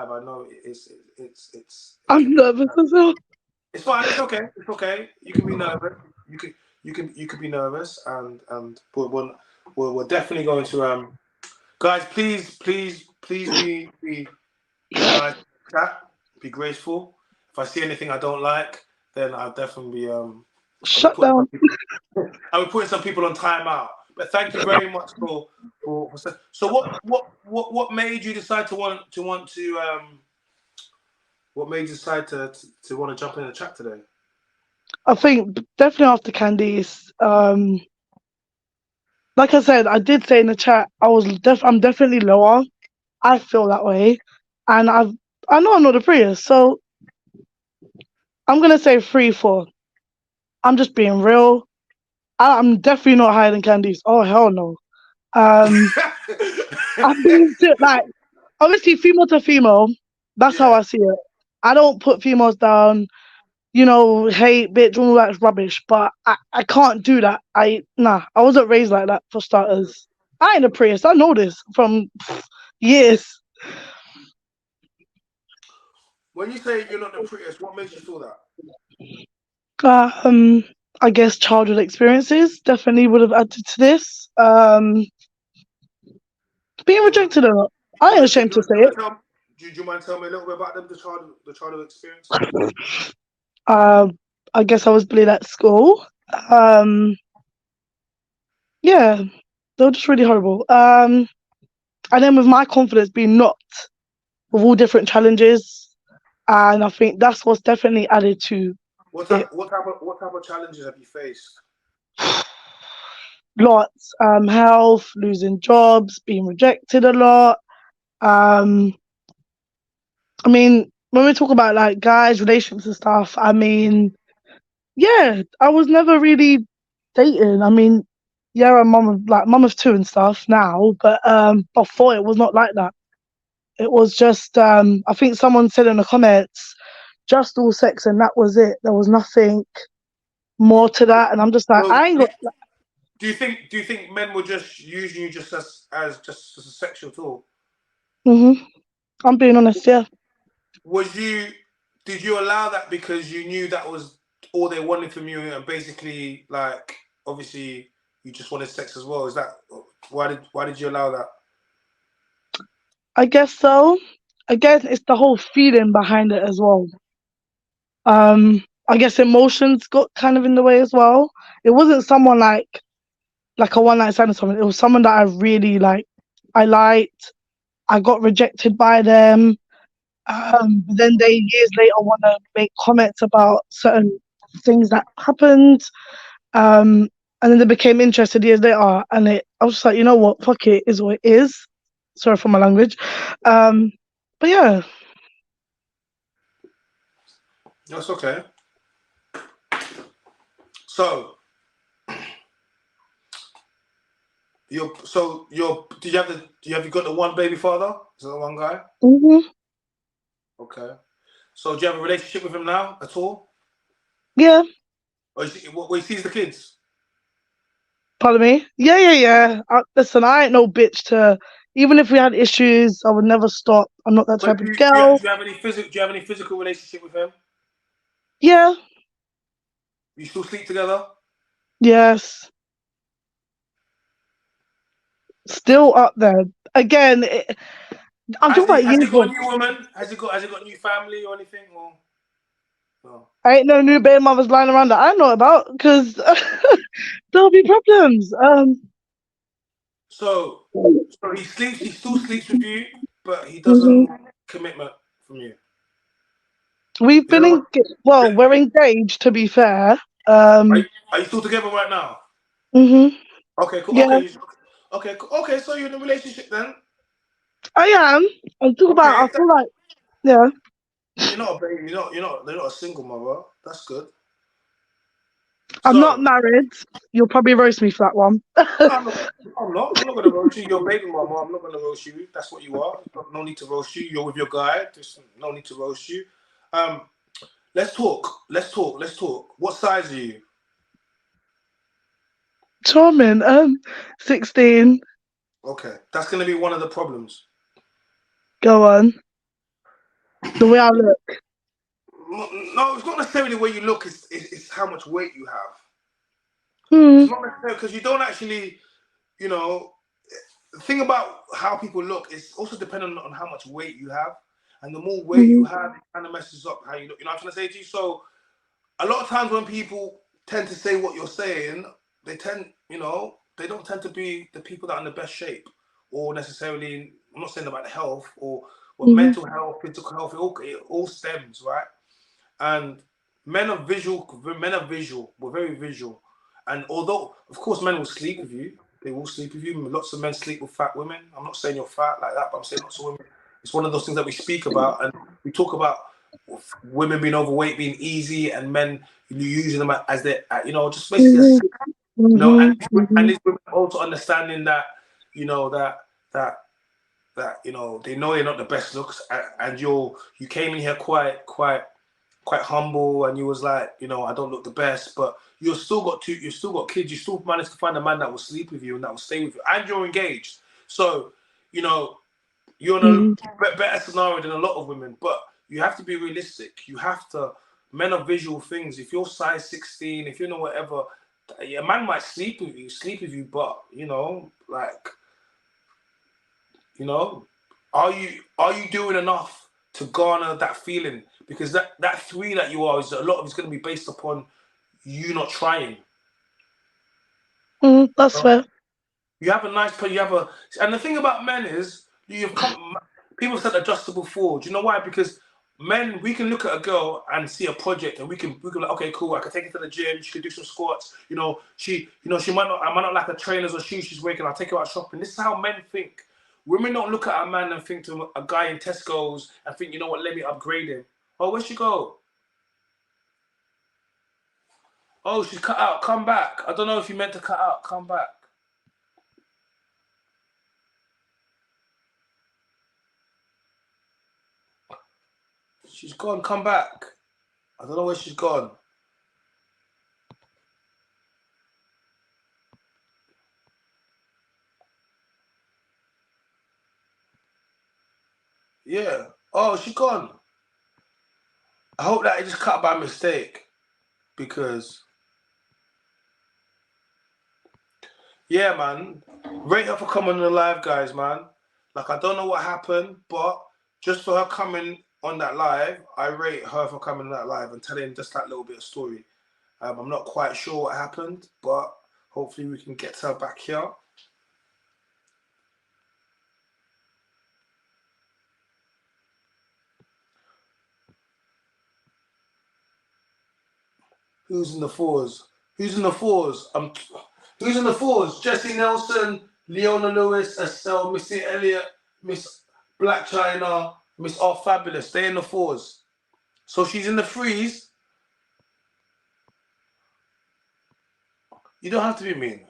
I know it's it I'm can be. nervous as well. It's fine. It's okay. It's okay. You can be nervous. You could be nervous, and but we're definitely going to guys. Please be nice. Chat. Be graceful. If I see anything I don't like, then I'll definitely be I'll be Shut putting some down. people. I'll be putting some people on timeout. But thank you very much so what made you decide what made you decide to want to jump in the chat today? I think definitely after Candice. Like I said, I did say in the chat, I'm definitely lower. I feel that way, and I know I'm not the prettiest, so I'm gonna say 3, 4. I'm just being real. I'm definitely not higher than Candice. Oh hell no. Um, I'm being like obviously female to female. That's how Yeah. I see it. I don't put females down. Hate, bitch, all that's rubbish. But I can't do that. I wasn't raised like that for starters. I ain't a priest. I know this from years. When you say you're not the prettiest, what makes you feel that? Um, I guess childhood experiences definitely would have added to this. Being Do you want rejected a lot. I do you ain't want to, do ashamed you to want say to it. tell do you mind telling me a little bit about them, the childhood experiences? Um, I guess I was bullied at school. Um, yeah, they were just really horrible. And then with my confidence being knocked with all different challenges, and I think that's what's definitely added to it. What type of challenges have you faced? Lots, health, losing jobs, being rejected a lot. Um, I mean, when we talk about like guys, relationships and stuff, I mean, yeah, I was never really dating. I mean, yeah, I'm mum of two and stuff now, but before it was not like that. It was just I think someone said in the comments, just all sex and that was it. There was nothing more to that, and I'm just like, So I ain't got. do you think men were just using you just as a sexual tool? I'm being honest, yeah. Was you did you allow that because you knew that was all they wanted from you, and basically, like, obviously you just wanted sex as well? Is that why did you allow that? I guess so. Again, it's the whole feeling behind it as well. I guess emotions got kind of in the way as well. It wasn't someone like a one night stand or something. It was someone that I really like. I liked. I got rejected by them. But then they years later want to make comments about certain things that happened. Um, and then they became interested years later, and I was just like, you know what, fuck it, is what it is. Sorry for my language. Um, but yeah, That's okay. So you're do you got the one baby father? Is that the one guy? hmm Okay. So do you have a relationship with him now at all? yeah. Or he sees the kids? Pardon me. Yeah, yeah, yeah. Listen, I ain't no bitch to. Even if we had issues, I would never stop. I'm not that But type do of you, do you, girl. do you have any physical relationship with him? Yeah. You still sleep together? Yes. Still up there. Again, I'm talking about Has he years got a ago. new woman? Has he got a new family or anything? Or no? I ain't no new baby mothers lying around that I know about because there'll be problems. So he still sleeps with you, but he doesn't Mhm. want commitment from you. We've Is that been what? well, we're engaged to be fair. Are Um, you, are you still together right now? hmm Okay, cool. yeah, Okay, cool. Okay. So you're in a relationship then? I am. I'm talking about. I Okay. feel like yeah. You're not a baby. You're not a single mother. That's good. I'm not So married. You'll probably roast me for that one. no, I'm not. I'm not gonna roast you. You're a baby mama. I'm not gonna roast you. That's what you are. No need to roast you. You're with your guy. There's no need to roast you. Um, let's talk. Let's talk. Let's talk. What size are you? Charming. 16. Okay, that's gonna be one of the problems. Go on. The way I look. No, it's not necessarily the way you look. It's how much weight you have. It's Mm, not necessarily because you don't actually, you know, the thing about how people look is also dependent on how much weight you have, and the more weight you mm, have, it kind of messes up how you look. You know what I'm trying to say to you? So a lot of times when people tend to say what you're saying, they tend, they don't tend to be the people that are in the best shape, or necessarily. I'm not saying about the health or mm, mental health, physical health. It all stems right, and men are visual. Men are visual. We're very visual, and although of course men will sleep with you, they will sleep with you. Lots of men sleep with fat women. I'm not saying you're fat like that, but I'm saying lots of women. It's one of those things that we speak about, and we talk about women being overweight being easy, and men using them as their, just basically as, mm, and mm, and mm, these women also understanding that, you know that that they know they're not the best looks, and you came in here quite humble, and you was like, I don't look the best, but you still got kids, you still managed to find a man that will sleep with you and that will stay with you, and you're engaged. So, you know, you're in mm, a better scenario than a lot of women, but you have to be realistic. You have to, men are visual things. If you're size 16, if you know whatever, a man might sleep with you, but you know, are you doing enough to garner that feeling? Because that three that you are is a lot of it's going to be based upon you not trying. mm. That's You know? fair. You have a nice play. And the thing about men is you've come. People said adjustable forward. Do you know why? Because men, we can look at a girl and see a project, and we can like, okay, cool. I can take her to the gym. She can do some squats. She might not. I might not like her trainers or shoes she's wearing. I'll take her out shopping. This is how men think. Women don't look at a man and think to a guy in Tesco's and think, you know what? Let me upgrade him. Oh, where'd she go? Oh, she's cut out. Come back. I don't know if you meant to cut out. Come back. She's gone. Come back. I don't know where she's gone. Yeah. Oh, she's gone. I hope that it just cut by mistake because, yeah, man. Rate her for coming on the live, guys, man. Like, I don't know what happened, but just for her coming on that live, I rate her for coming on that live and telling just that little bit of story. I'm not quite sure what happened, but hopefully we can get her back here. Who's in the fours? Who's in the fours? Who's in the fours? Jesse Nelson, Leona Lewis, Estelle, Missy Elliott, Miss Black China, Miss All Fabulous. They're in the fours. So she's in the threes. You don't have to be mean.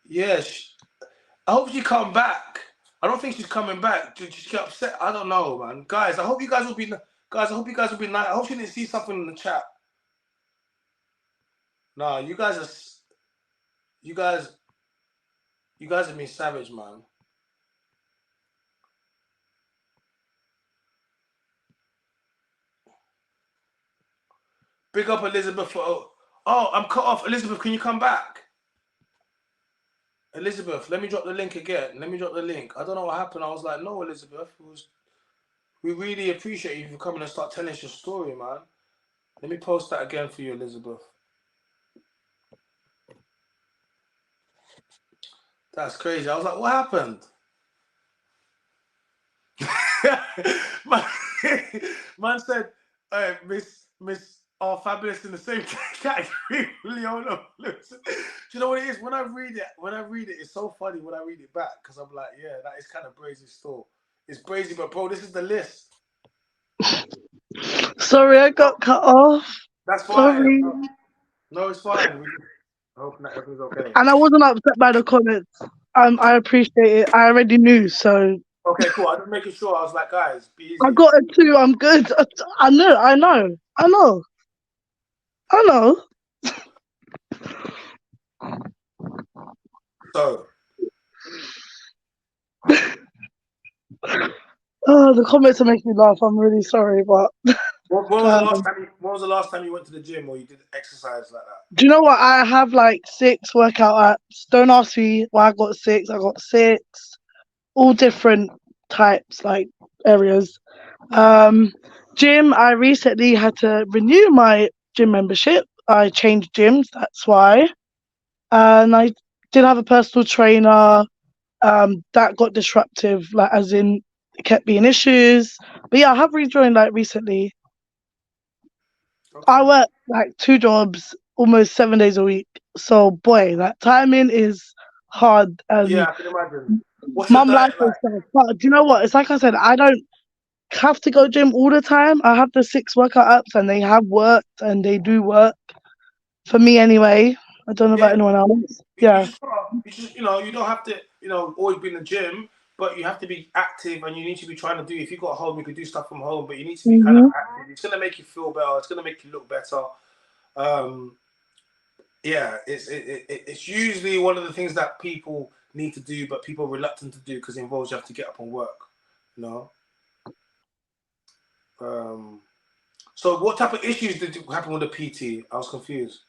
Yes. I hope she come back. I don't think she's coming back. Did she get upset? I don't know, man. Guys, I hope you guys will be. Guys, I hope you guys will be nice. I hope she didn't see something in the chat. Nah, you guys are. You guys. You guys are being savage, man. Big up Elizabeth for. Oh, I'm cut off. Elizabeth, can you come back? Elizabeth, let me drop the link again. Let me drop the link. I don't know what happened. I was like, no, Elizabeth. We really appreciate you for coming and start telling us your story, man. Let me post that again for you, Elizabeth. That's crazy. I was like, what happened? man, man said, Miss All Fabulous in the same category. Leona. Do you know what it is? When I read it, it's so funny when I read it back because I'm like, yeah, that is kind of brazy still. It's brazy, but bro, this is the list. Sorry, I got cut off. That's fine. Sorry. No, it's fine. I hope that everything's okay. And I wasn't upset by the comments. I appreciate it. I already knew, so Okay, cool. I was making sure. I was like, guys, be I easy. got it too. I'm good. I know. I know. I know. I know. So, Oh, the comments are making me laugh. I'm really sorry, but what was the last time? When was the last time you went to the gym or you did exercise like that? do you know what? I have like 6 workout apps. Don't ask me why I got 6. I got 6, all different types, like areas. Um, Gym. I recently had to renew my gym membership. I changed gyms. That's why. And I did have a personal trainer. That got disruptive, like as in it kept being issues. But yeah, I have rejoined like recently. I Okay. work like 2 jobs, almost 7 days a week. So boy, that timing is hard Yeah, and I can imagine. What's your mum life diet and like? stuff. But do you know what? It's like I said, I don't have to go gym all the time. I have the 6 workout apps and they have worked and they do work for me anyway. I don't know about Yeah, anyone else. you Yeah. just you don't have to always be in the gym, but you have to be active and you need to be trying to do. If you got home, you could do stuff from home, but you need to be kind of Mhm. active. It's gonna make you feel better. It's gonna make you look better. Um, yeah, it's usually one of the things that people need to do, but people are reluctant to do because it involves you have to get up and work. You know. Um, so what type of issues did happen with the PT? I was confused.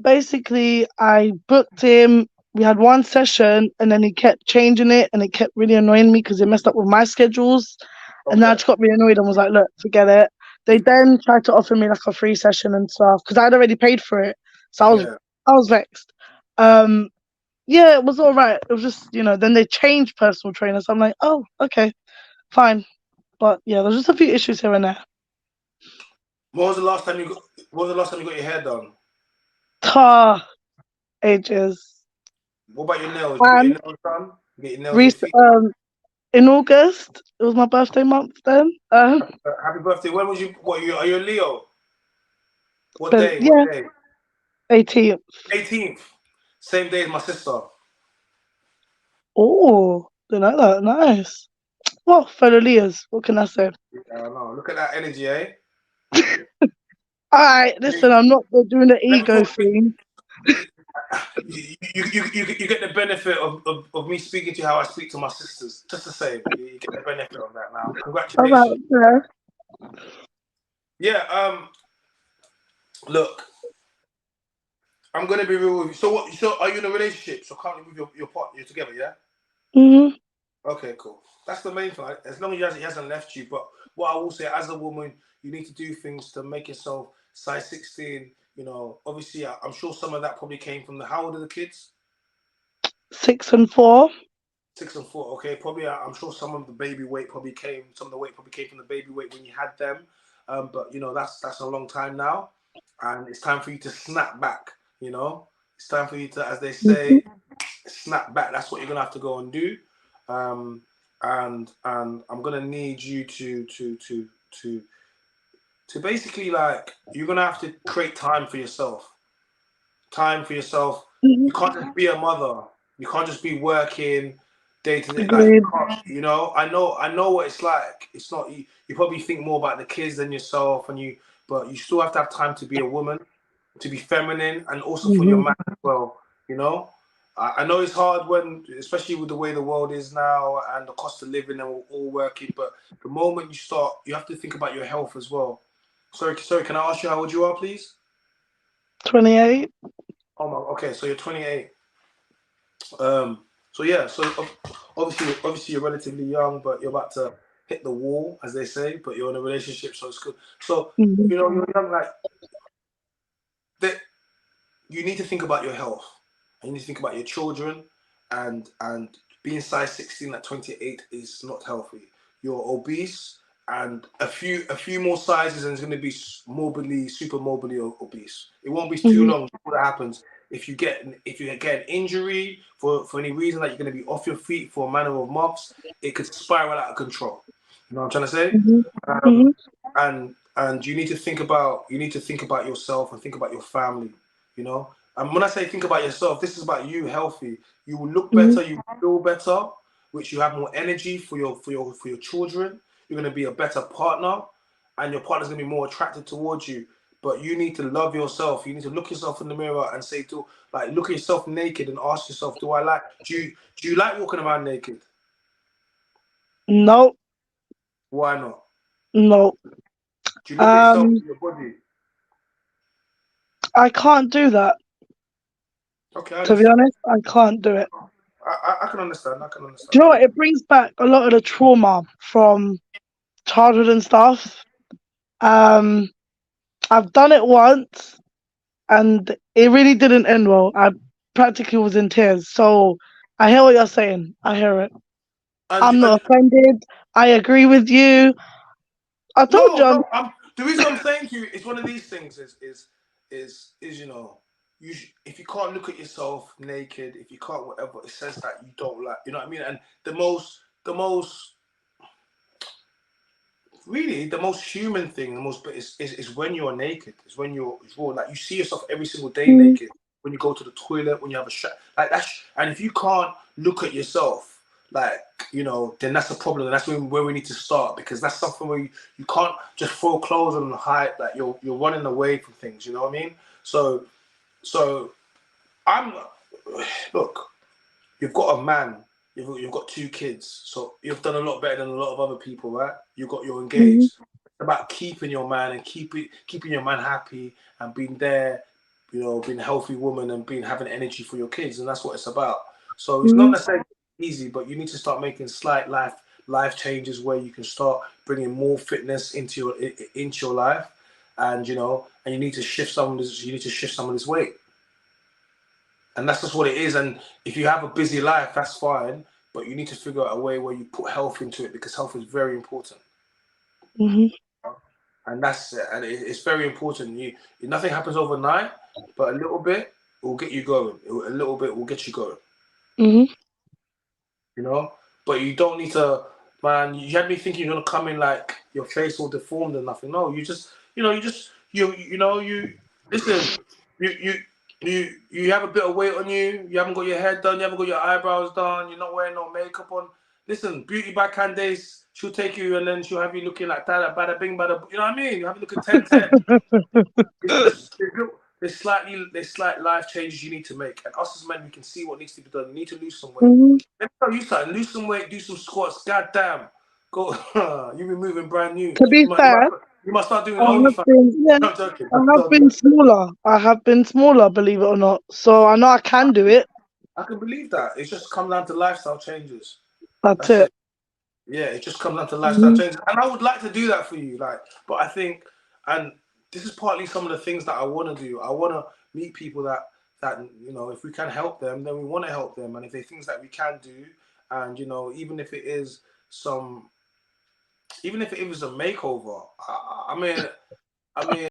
Basically, I booked him. We had one session, and then he kept changing it, and it kept really annoying me because it messed up with my schedules. And then I Okay. just got really annoyed and was like, "Look, forget it." They then tried to offer me like a free session and stuff because I'd already paid for it, so Yeah. I was vexed. Um, yeah, it was all right. It was just then they changed personal trainers. So I'm like, oh, okay, fine. But yeah, there's just a few issues here and there. When was the last time you got? When was the last time you got your hair done? Ta ages. What about your nails? You get your And nails done? You get your nails, your feet. in August, it was my birthday month then. Happy birthday. When was you? What? Are you a Leo? What But day? What yeah, day? 18th. 18th. Same day as my sister. Oh, didn't know that. Nice. Well, fellow Leahs, what can I say? Yeah, I don't know. Look at that energy, eh? All right, Let me, listen, I'm not doing the let me ego talk. thing. You get the benefit of me speaking to you how I speak to my sisters. Just the same. You get the benefit of that now. All right, Congratulations. yeah. Yeah. Look, I'm gonna be real with you. So what? So are you in a relationship? So currently with your partner, you're together, yeah? Mhm. Okay, cool. That's the main thing. As long as he hasn't left you. But what I will say, as a woman, you need to do things to make yourself size 16. Obviously, I'm sure some of that probably came from the. How old are the kids? 6 and 4. 6 and 4. Okay, probably. I'm sure some of the baby weight probably came. Some of the weight probably came from the baby weight when you had them. But that's a long time now, and it's time for you to snap back. It's time for you to, as they Mhm. say, snap back. That's what you're gonna have to go and do. Um, and I'm gonna need you to basically, like, you're gonna have to create time for yourself. Time for yourself. Mhm. You can't just be a mother. You can't just be working day to day. Like, you Agreed. can't. I know what it's like. It's not you. You probably think more about the kids than yourself, but you still have to have time to be a woman, to be feminine, and also for your Mhm. man as well. You know, I know it's hard when, especially with the way the world is now and the cost of living and we're all working. But the moment you start, you have to think about your health as well. Sorry. Can I ask you how old you are, please? 28. Oh my. Okay, so you're 28. Um. So yeah. So obviously you're relatively young, but you're about to hit the wall, as they say. But you're in a relationship, so it's good. So Mhm. you're young, like that. You need to think about your health. And you need to think about your children, and being size 16 at 28 is not healthy. You're obese, and a few more sizes, and it's going to be super morbidly obese. It won't be too Mhm. long before that happens. If you get an injury for any reason that you're going to be off your feet for a matter of months, it could spiral out of control. You know what I'm trying to say? Mhm. Um, Mhm. and you need to think about yourself and think about your family. And when I say think about yourself, this is about you healthy. You will look Mhm. better, you will feel better, which you have more energy for your children. You're gonna be a better partner, and your partner's gonna be more attracted towards you. but you need to love yourself. You need to look yourself in the mirror and say to like look at yourself naked and ask yourself, do you like walking around naked? No, Why not? no. Do you look at yourself in your body? I can't do that. Okay, I To be understand. honest, I can't do it. I can understand. I can Do understand. you know what? It brings back a lot of the trauma from childhood and stuff. Um, I've done it once, and it really didn't end well. I practically was in tears. So I hear what you're saying. I hear it. I'm And not offended. I agree with you. I told no, you. no. The reason I'm saying to you is one of these things is you know if you can't look at yourself naked, if you can't whatever, it says that you don't like. You know what I mean? And the most really the most human thing, the most is when you're naked. Is when you're it's raw. Like you see yourself every single day Mm, naked. When you go to the toilet, when you have a shot, like that's. And if you can't look at yourself, like then that's a problem. And that's where we need to start because that's something where you can't just throw clothes on and hide. Like you're running away from things. You know what I mean? So I'm look. You've got a man. You've got two kids, so you've done a lot better than a lot of other people, right? You're mhm, engaged. It's about keeping your man and keeping your man happy and being there, being a healthy woman and being having energy for your kids, and that's what it's about. So it's not mhm, necessarily easy, but you need to start making slight life changes where you can start bringing more fitness into your life, and and you need to shift some of this weight. And that's just what it is. And if you have a busy life, that's fine. But you need to figure out a way where you put health into it because health is very important. mhm, And it's very important. Nothing happens overnight, but a little bit will get you going. A little bit will get you going. mhm. You know. But you don't need to, man. You had me thinking you're gonna come in like your face all deformed and nothing. No, you listen. You you have a bit of weight on you. You haven't got your hair done. You haven't got your eyebrows done. You're not wearing no makeup on. Listen, beauty by Candace. She'll take you and then she'll have you looking like that, bada bing, bada. You know what I mean? You have you looking 10-10. It's just there's slight life changes you need to make, and us as men we can see what needs to be done. You need to lose some weight. Mhm. Let me tell you something. Lose some weight, do some squats. God damn, go. You be moving brand new. To be fair, You must start doing I have OnlyFans. been, yeah, No, I'm joking. I have been smaller. I have been smaller, believe it or not. So I know I can do it. I can believe that. It's just come down to lifestyle changes. That's That's it. it. Yeah, it just comes down to lifestyle Mhm, changes, and I would like to do that for you. But I think, and this is partly some of the things that I want to do. I want to meet people that if we can help them, then we want to help them, and if there are things that we can do, and even if it is some, even if it was a makeover, I mean,